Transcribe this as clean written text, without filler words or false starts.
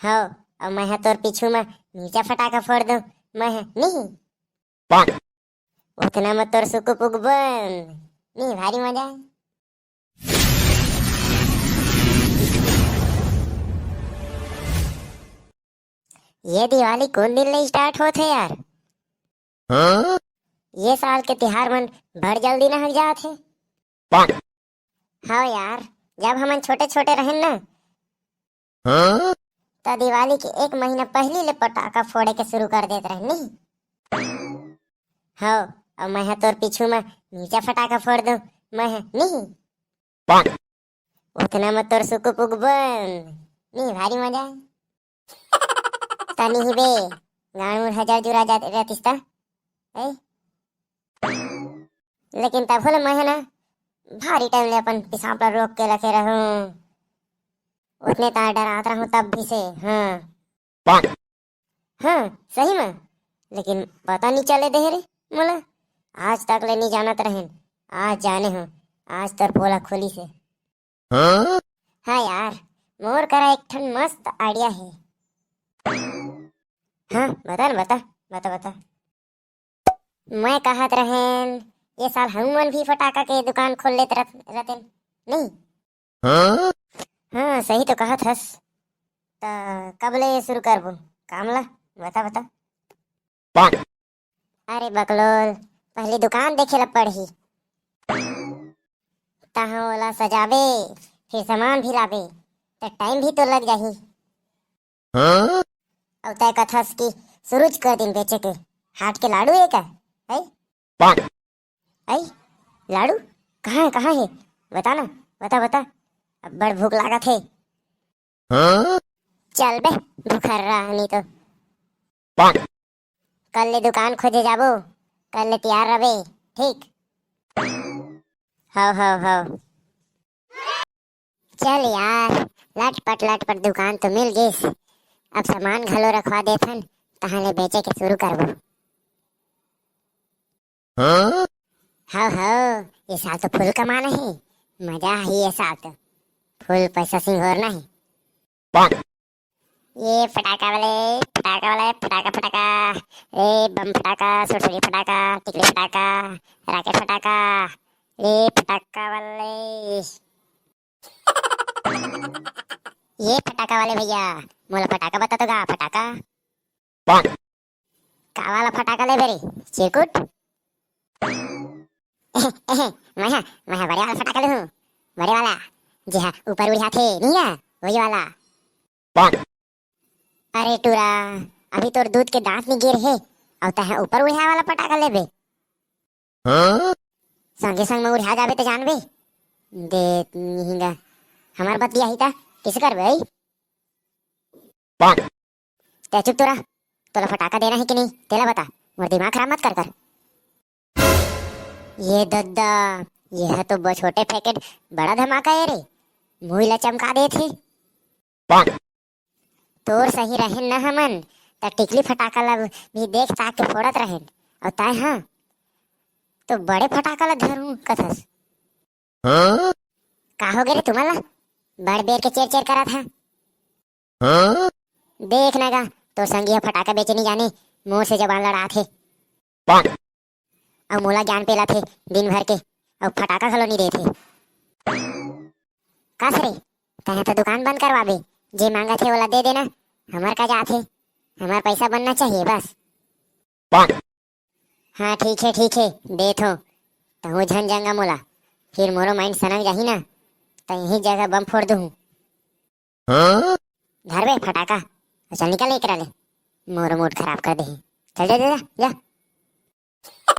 हो और मैं तोर पीछू में नीचा फटाका फोड़ दूं। मैं नहीं उतना में तोर सुकु पुक बंद नहीं भारी मजा है। ये दिवाली कौन दिन ले स्टार्ट होते यार। हाँ? ये साल के त्योहार मन बड़ जल्दी ना हट जाते। हाँ यार, जब हम छोटे छोटे रहे ना हाँ? तो दिवाली के एक महीना पहले ले पटाखा फोड़े के शुरू कर देते रहे नहीं। हाँ और मैं तोर पीछू में नीचा फटाका फोड़ दूं। मैं नहीं उतना में तोर सुकु पुक बंद नहीं भारी मजा है। तनी ही बे गाँव में हजार जुरा जाते रहतीस ता ऐ? लेकिन तब होले मैं ना भारी टाइम ले अपन पिसाब पर रोक के रखे रहूं। उतने तार डरात रहूं तब भी से। हाँ हाँ सही में, लेकिन पता नहीं चले दे रे मोला। आज तक ले नहीं जानत रहन, आज जाने हो। आज तर पोला खोली से। हाँ? हाँ यार, मोर करा एक ठन मस्त आइडिया है। हाँ बता न बता बता बता। मैं कहत रहन ये साल हम मन भी फटाका के दुकान खोल लेते रहते नहीं। हाँ? हाँ सही तो कहत हस। तो कब ले शुरू करबो काम ला बता बता। अरे बकलोल, पहले दुकान देखे ला पड़ही। तहाँ ओला सजाबे फिर सामान भी लाबे तो टाइम भी तो लग जाही। हाँ? और तय कथस की सूरज कर दिन बेचे के हाट के लाडू है का है? आई लाडू कहाँ है बता ना बता बता। अब बड़ भूख लागत है। हाँ? चल बे भूखर रहा नहीं तो कल ले दुकान खोजे जाबो। कल ले तैयार रहे ठीक। हाँ चल यार, लटपट दुकान तो मिल गई। अब सामान घलो रखवा देथन तहाँ ले बेचे के शुरू करबो। हाँ ये साल तो फुल कमाना है। मजा ही ये साल तो फुल पैसा सिंघोर नहीं। ये फटाका ए बम फटाका सुरसुरी फटाका टिकली फटाका राकेट फटाका ए फटाका वाले ये फटाका वाले भैया मोला फटाका बता तो गा फटाका का वाला फटाका ले बेरी चिरकुट। मैं बड़े वाला फटाका ले हूँ। बड़े वाला जी हाँ ऊपर उड़िया थे नहीं है वही वाला। अरे टूरा अभी तोर दूध के दांत नहीं गिर है और तह ऊपर उड़िया वाला पटाखा लेबे। संगे संग में उड़िया जाबे तो जानबे दे निहिंगा हमार बात दिया ही था किसे करबे। ते चुप तोरा तोला फटाका देना है कि नहीं तेला बता। मोर दिमाग खराब मत कर। ये दद्दा यह तो बहुत छोटे पैकेट बड़ा धमाका है रे। मुँह ला चमका दे थे। तोर सही रहेन न हमन त टिकली फटाका ला भी देख ताक के फोड़त रहेन और ताय हाँ तो बड़े फटाका ला धरूं कथस। का हो गए रे तुम्हारा बड़ बेर के चेर चेर करा था। देख नगा तो संगी फटाका बेचे नहीं जाने मोर से जबान लड़ा थे और मोला ज्ञान पेला थे दिन भर के और फटाका खलो नहीं दे थे। का रे कहे तो दुकान बंद करवाबे जे मांगा थे वाला दे देना। हमार का जाते हमार पैसा बनना चाहिए बस। हाँ ठीक है दे थो तो हूँ झन जंगा मोला फिर मोरो माइंड सनक जाही ना तो यही जगह बम फोड़ दूँ। घर बे फटाका चल निकल एक ले मोरो मूड खराब कर दे। चल जा